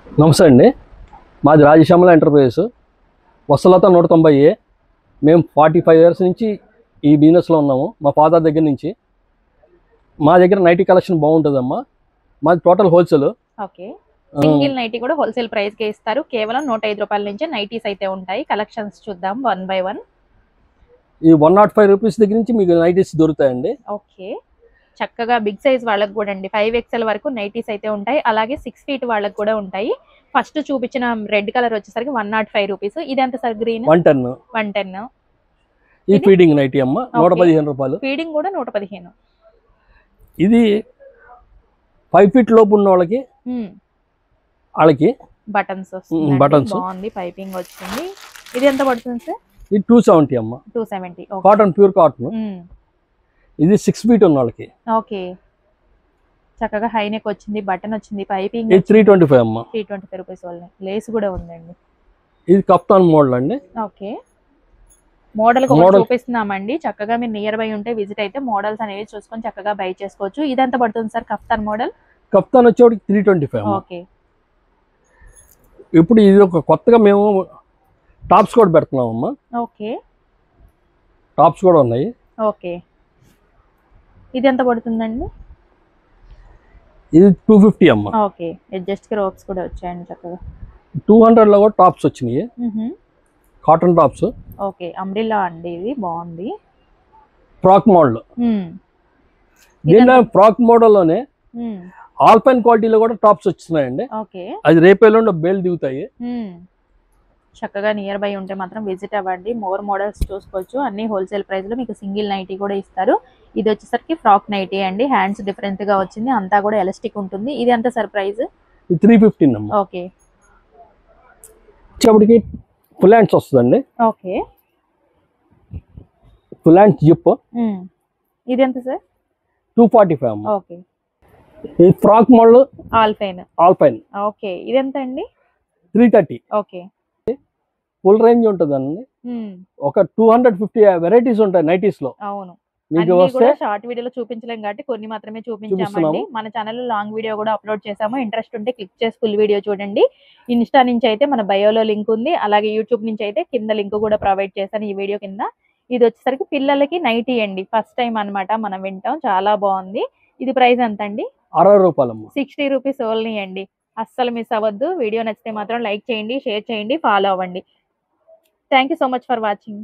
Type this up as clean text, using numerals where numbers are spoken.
నమస్తే అండి. మాది రాజశ్యామల ఎంటర్ప్రైజెస్, వసలత 190. మేము 45 ఇయర్స్ నుంచి ఈ బిజినెస్లో ఉన్నాము. మా ఫాదర్ దగ్గర నుంచి. మా దగ్గర నైటీ కలెక్షన్ బాగుంటుందమ్మా. మాది total wholesale. Okay. Single nightie కూడా హోల్సేల్ ప్రైస్ కే ఇస్తారు. కేవలం 105 రూపాయల నుంచి నైటీస్ అయితే ఉంటాయి. కలెక్షన్స్ చూద్దాం వన్ బై వన్. ఈ 105 రూపీస్ దగ్గర నుంచి మీకు నైటీస్ దొరుకుతాయండి. ఓకే. చక్కగా బిగ్ సైజ్ వాళ్ళకి కూడా అండి 5XL వరకు నైటీస్ అయితే ఉంటాయి. అలాగే 6 ఫీట్ వాళ్ళకి కూడా ఉంటాయి. ఫస్ట్ చూపించిన రెడ్ కలర్ వచ్చేసరికి 105 రూపీస్. ఇది ఎంత సార్? గ్రీన్ 110. ఈ ఫీడింగ్ నైటీ అమ్మ 115 రూపాయలు. ఫీడింగ్ కూడా 115. ఇది 5 ఫీట్ లోపు ఉన్న వాళ్ళకి బటన్స్ వస్తుంది. బాగుంది, పైపింగ్ వచ్చింది. ఇది ఎంత పడుతుంది సార్? ఇది 270 అమ్మ. 270. Cotton, pure cotton. ఇది 6 ఫీట్ ఉన్న వాళ్ళకి. ఓకే. చక్కగా హై నెక్ వచ్చింది, బటన్ వచ్చింది, పైపింగ్. ఇది 325 అమ్మ. 325 రూపీస్ వాళ్ళని. లేస్ కూడా ఉందండి. ఇది కప్తాన్ మోడల్ అండి. ఓకే. మోడల్ చూపిస్తున్నామండి. చక్కగా మీరు నియర్ బై ఉంటే విజిట్ అయితే మోడల్స్ అనేవి చూసుకొని చక్కగా బై చేసుకోవచ్చు. ఇది ఎంత పడుతుంది సార్ కప్తాన్ మోడల్? కప్తాన్ వచ్చేవాడికి 325. ఓకే. ఇప్పుడు ఇది ఒక కొత్తగా మేము టాప్స్ కూడా పెడుతున్నాం అమ్మా. ఓకే. టాప్స్ కూడా ఉన్నాయి. ఓకే. ఇది ఎంత పడుతుందండి? ఇది 250 అమ్మ. ఓకే. అడ్జస్ట్ రోప్స్ కూడా వచ్చాయండి చక్కగా. 200 లో కూడా టాప్స్ వచ్చినాయి, కాటన్ టాప్స్. ఓకే. అంబ్రిల్లా అండి, ఇది బాగుంది. Frock model. దీనిలో ఫ్రాక్ మోడల్లోనే ఆల్పైన్ క్వాలిటీలో కూడా టాప్స్ వచ్చినాయండి. ఓకే. అది రేపేలో బేల్ దిగుతాయి. చక్కగా నియర్ బై ఉంటే మాత్రం విజిట్ అవ్వండి. మోర్ మోడల్స్ చూసుకోవచ్చు. అన్ని హోల్సేల్ ప్రైస్ లో మీకు సింగిల్ నైటీ కూడా ఇస్తారు. ఇది వచ్చేసరికి ఫ్రాక్ నైటీ అండి. హ్యాండ్స్ డిఫరెంట్ గా వచ్చింది, అంతా కూడా ఎలాస్టిక్ ఉంటుంది. ఇది ఎంత సార్ ప్రైస్? 315 అమ్మ. ఓకే. వచ్చేప్పటికి ఫుల్ హ్యాండ్స్ వస్తుందండి. ఓకే. Full hands zip. ఇది ఎంత సార్? 245 అమ్మ. ఓకే. ఈ ఫ్రాక్ మోడల్ ఆల్పైన్. ఓకే. ఇది ఎంత అండి? 330. ఓకే. ఫుల్ రేంజ్ ఉంటుందండి. ఒక 250 వెరైటీస్ ఉంటాయి నైటీస్ లో. అవును. మీకు వస్తే షార్ట్ వీడియోలో చూపించలేం కాబట్టి కొన్ని మాత్రమే చూపించామండి. మన ఛానల్లో లాంగ్ వీడియో కూడా అప్లోడ్ చేసాము. ఇంట్రెస్ట్ ఉంటే క్లిక్ చేసి ఫుల్ వీడియో చూడండి. ఇన్స్టా నుంచి అయితే మన బయోలో లింక్ ఉంది. అలాగే యూట్యూబ్ నుంచి అయితే కింద లింక్ కూడా ప్రొవైడ్ చేశాను ఈ వీడియో కింద. ఇది వచ్చేసరికి పిల్లలకి నైటీ అండి. ఫస్ట్ టైం అన్నమాట మనం వింటాం. చాలా బాగుంది. ఇది ప్రైస్ ఎంత అండి? 60 రూపాయలు. 60 రూపీస్ ఓన్లీ అండి. అస్సలు మిస్ అవ్వద్దు. వీడియో నచ్చితే మాత్రం లైక్ చేయండి, షేర్ చేయండి, ఫాలో అవ్వండి. Thank you so much for watching.